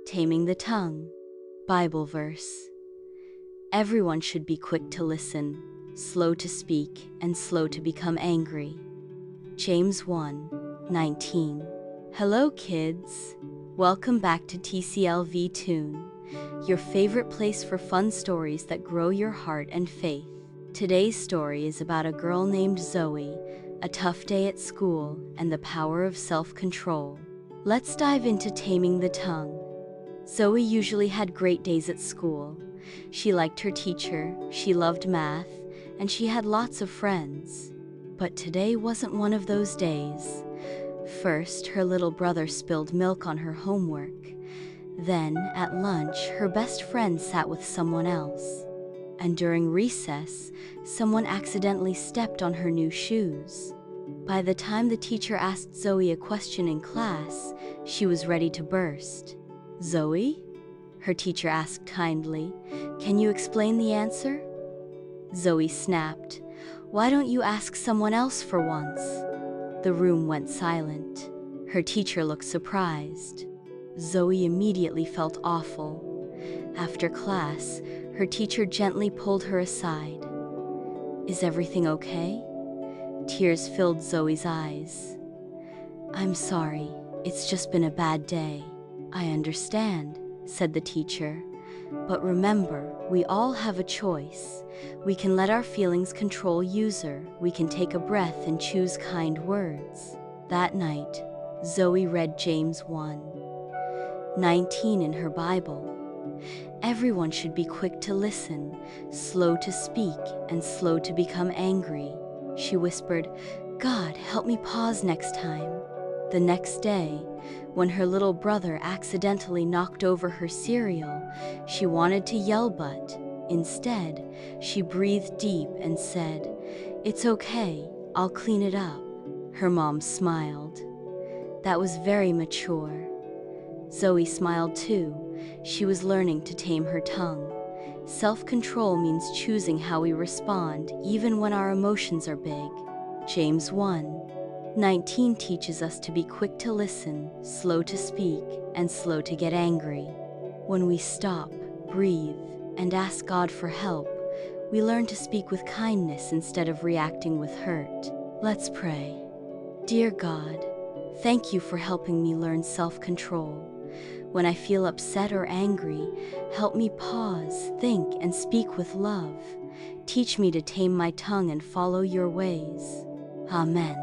Taming the Tongue. Bible verse. Everyone should be quick to listen, slow to speak, and slow to become angry. James 1:19. Hello kids! Welcome back to TCLV TOON, your favorite place for fun stories that grow your heart and faith. Today's story is about a girl named Zoe, a tough day at school, and the power of self-control. Let's dive into Taming the Tongue. Zoe usually had great days at school. She liked her teacher, she loved math, and she had lots of friends. But today wasn't one of those days. First, her little brother spilled milk on her homework. Then, at lunch, her best friend sat with someone else. And during recess, someone accidentally stepped on her new shoes. By the time the teacher asked Zoe a question in class, she was ready to burst. "Zoe?" her teacher asked kindly. "Can you explain the answer?" Zoe snapped. "Why don't you ask someone else for once?" The room went silent. Her teacher looked surprised. Zoe immediately felt awful. After class, her teacher gently pulled her aside. "Is everything okay?" Tears filled Zoe's eyes. "I'm sorry, it's just been a bad day." "I understand," said the teacher. "But remember, we all have a choice. We can let our feelings control user. We can take a breath and choose kind words." That night, Zoe read James 1:19 in her Bible. Everyone should be quick to listen, slow to speak, and slow to become angry. She whispered, "God, help me pause next time." The next day, when her little brother accidentally knocked over her cereal, she wanted to yell, but instead, she breathed deep and said, "It's okay, I'll clean it up." Her mom smiled. That was very mature. Zoe smiled too. She was learning to tame her tongue. Self-control means choosing how we respond, even when our emotions are big. James 1:19 teaches us to be quick to listen, slow to speak, and slow to get angry. When we stop, breathe, and ask God for help, we learn to speak with kindness instead of reacting with hurt. Let's pray. Dear God, thank you for helping me learn self-control. When I feel upset or angry, help me pause, think, and speak with love. Teach me to tame my tongue and follow your ways. Amen.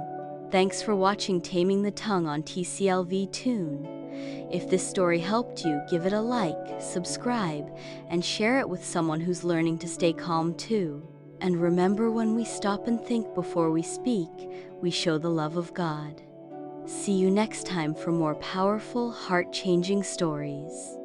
Thanks for watching Taming the Tongue on TCLV TOON. If this story helped you, give it a like, subscribe, and share it with someone who's learning to stay calm too. And remember, when we stop and think before we speak, we show the love of God. See you next time for more powerful, heart-changing stories.